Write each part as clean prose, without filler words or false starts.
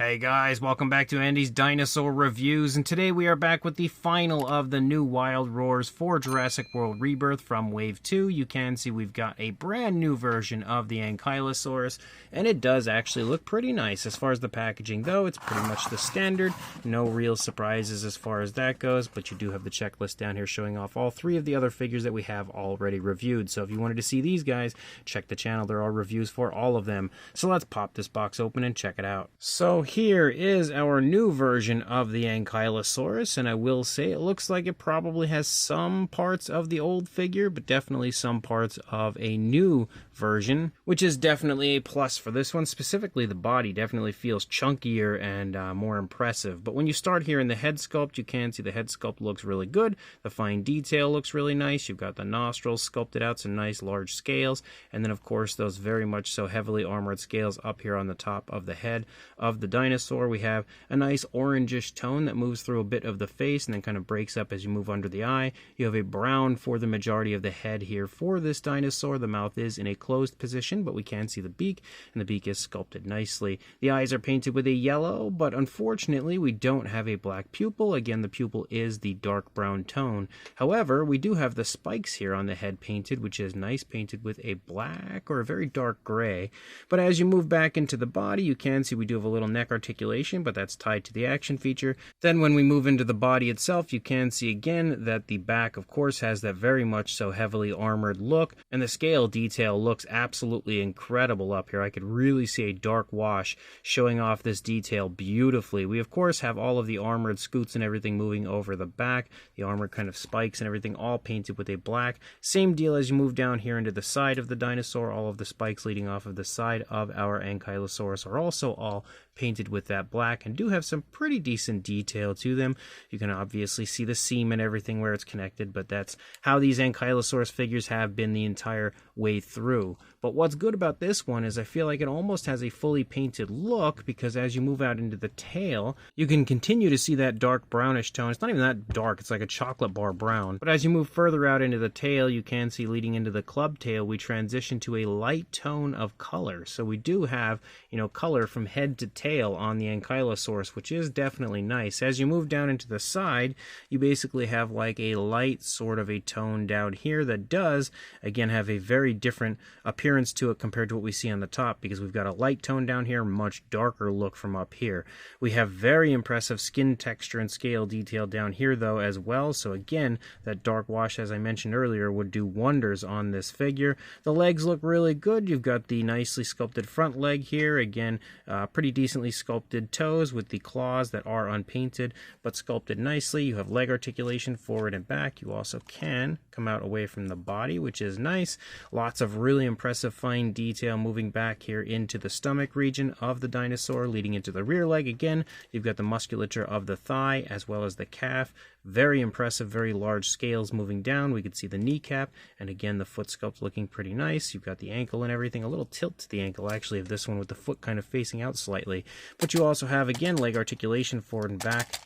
Hey guys, welcome back to Andy's Dinosaur Reviews, and today we are back with the final of the new Wild Roars for Jurassic World Rebirth from Wave 2. You can see we've got a brand new version of the Ankylosaurus, and it does actually look pretty nice. As far as the packaging though, it's pretty much the standard. No real surprises as far as that goes, but you do have the checklist down here showing off all three of the other figures that we have already reviewed. So if you wanted to see these guys, check the channel. There are reviews for all of them. So let's pop this box open and check it out. So here is our new version of the Ankylosaurus, and I will say it looks like it probably has some parts of the old figure, but definitely some parts of a new version, which is definitely a plus for this one. Specifically, the body definitely feels chunkier and more impressive. But when you start here in the head sculpt, you can see the head sculpt looks really good. The fine detail looks really nice. You've got the nostrils sculpted out, some nice large scales, and then of course those very much so heavily armored scales up here on the top of the head of the dinosaur. We have a nice orangish tone that moves through a bit of the face and then kind of breaks up as you move under the eye. You have a brown for the majority of the head here for this dinosaur. The mouth is in a closed position, but we can see the beak, and the beak is sculpted nicely. The eyes are painted with a yellow, but unfortunately we don't have a black pupil. Again, the pupil is the dark brown tone. However, we do have the spikes here on the head painted, which is nice, painted with a black or a very dark gray. But as you move back into the body, you can see we do have a little neck articulation, but that's tied to the action feature. Then when we move into the body itself, you can see again that the back of course has that very much so heavily armored look, and the scale detail looks absolutely incredible up here. I could really see a dark wash showing off this detail beautifully. We of course have all of the armored scoots and everything moving over the back, the armored kind of spikes and everything all painted with a black. Same deal as you move down here into the side of the dinosaur. All of the spikes leading off of the side of our Ankylosaurus are also all painted with that black and do have some pretty decent detail to them. You can obviously see the seam and everything where it's connected, but that's how these Ankylosaurus figures have been the entire way through. But what's good about this one is I feel like it almost has a fully painted look, because as you move out into the tail, you can continue to see that dark brownish tone. It's not even that dark, it's like a chocolate bar brown. But as you move further out into the tail, you can see leading into the club tail, we transition to a light tone of color. So we do have, color from head to tail on the Ankylosaurus, which is definitely nice. As you move down into the side, you basically have like a light sort of a tone down here that does, again, have a very different appearance to it compared to what we see on the top, because we've got a light tone down here, much darker look from up here. We have very impressive skin texture and scale detail down here though as well, so again, that dark wash, as I mentioned earlier, would do wonders on this figure. The legs look really good. You've got the nicely sculpted front leg here, again, pretty decently sculpted toes with the claws that are unpainted but sculpted nicely. You have leg articulation forward and back. You also can come out away from the body, which is nice. Lots of really impressive fine detail moving back here into the stomach region of the dinosaur, leading into the rear leg. Again, you've got the musculature of the thigh as well as the calf. Very impressive, very large scales moving down. We could see the kneecap, and again, the foot sculpt looking pretty nice. You've got the ankle and everything, a little tilt to the ankle actually of this one with the foot kind of facing out slightly. But you also have, again, leg articulation forward and back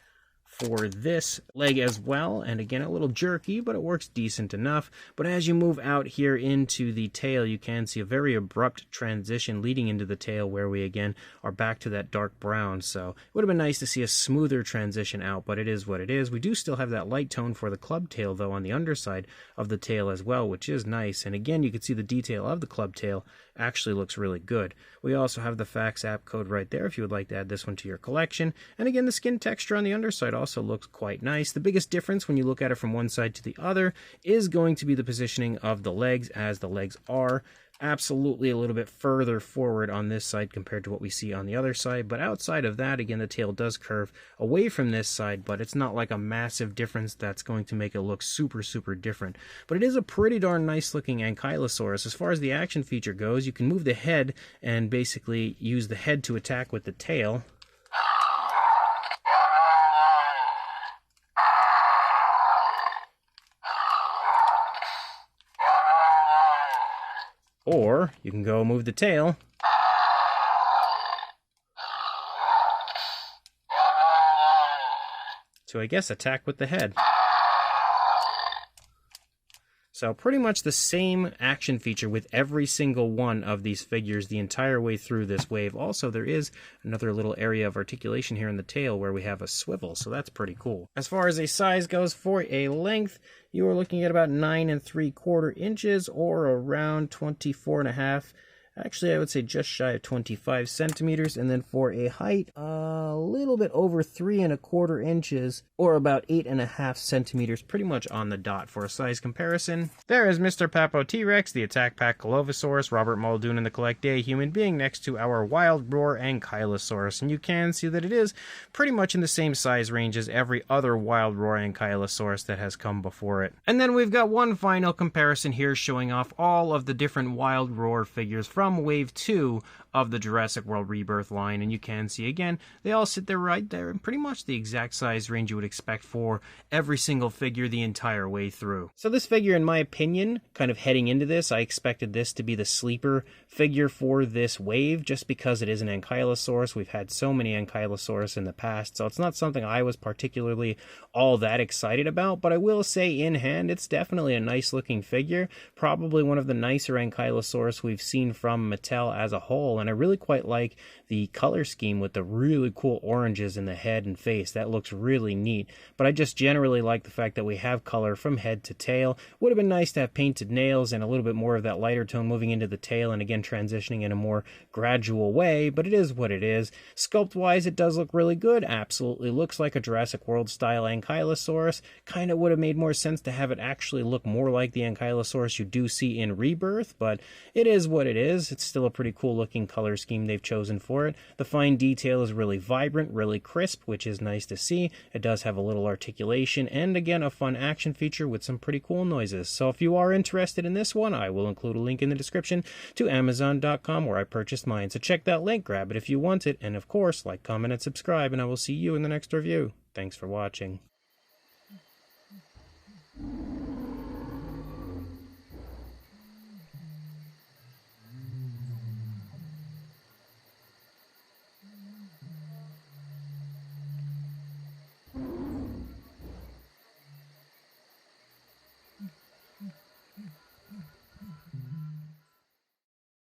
for this leg as well, and again, a little jerky, but it works decent enough. But as you move out here into the tail, you can see a very abrupt transition leading into the tail, where we again are back to that dark brown. So it would have been nice to see a smoother transition out, but it is what it is. We do still have that light tone for the club tail though on the underside of the tail as well, which is nice. And again, you can see the detail of the club tail actually looks really good. We also have the fax app code right there if you would like to add this one to your collection. And again, the skin texture on the underside also looks quite nice. The biggest difference when you look at it from one side to the other is going to be the positioning of the legs, as the legs are absolutely a little bit further forward on this side compared to what we see on the other side. But outside of that, again, the tail does curve away from this side, but it's not like a massive difference that's going to make it look super different. But it is a pretty darn nice looking Ankylosaurus. As far as the action feature goes, you can move the head and basically use the head to attack with the tail. Or you can go move the tail to, I guess, attack with the head. So pretty much the same action feature with every single one of these figures the entire way through this wave. Also, there is another little area of articulation here in the tail where we have a swivel, so that's pretty cool. As far as a size goes, for a length, you are looking at about 9 3/4 inches or around 24.5. Actually, I would say just shy of 25 centimeters. And then for a height, a little bit over 3 1/4 inches or about 8.5 centimeters, pretty much on the dot for a size comparison. There is Mr. Papo T-Rex, the Attack Pack Ankylosaurus, Robert Muldoon, and the Collect Day human being next to our Wild Roar Ankylosaurus. And you can see that it is pretty much in the same size range as every other Wild Roar Ankylosaurus that has come before it. And then we've got one final comparison here showing off all of the different Wild Roar figures from Wave 2 of the Jurassic World Rebirth line, and you can see again they all sit there right there in pretty much the exact size range you would expect for every single figure the entire way through. So this figure, in my opinion, kind of heading into this, I expected this to be the sleeper figure for this wave just because it is an Ankylosaurus. We've had so many Ankylosaurus in the past, so it's not something I was particularly all that excited about, but I will say in hand it's definitely a nice looking figure, probably one of the nicer Ankylosaurus we've seen from Mattel as a whole. And I really quite like the color scheme with the really cool oranges in the head and face. That looks really neat. But I just generally like the fact that we have color from head to tail. Would have been nice to have painted nails and a little bit more of that lighter tone moving into the tail and again transitioning in a more gradual way, but it is what it is. Sculpt-wise, it does look really good. Absolutely looks like a Jurassic World style Ankylosaurus. Kind of would have made more sense to have it actually look more like the Ankylosaurus you do see in Rebirth, but it is what it is. It's still a pretty cool looking color scheme they've chosen for it. The fine detail is really vibrant, really crisp, which is nice to see. It does have a little articulation and again a fun action feature with some pretty cool noises. So if you are interested in this one, I will include a link in the description to Amazon.com where I purchased mine. So check that link, grab it if you want it, and of course, like, comment, and subscribe, and I will see you in the next review. Thanks for watching.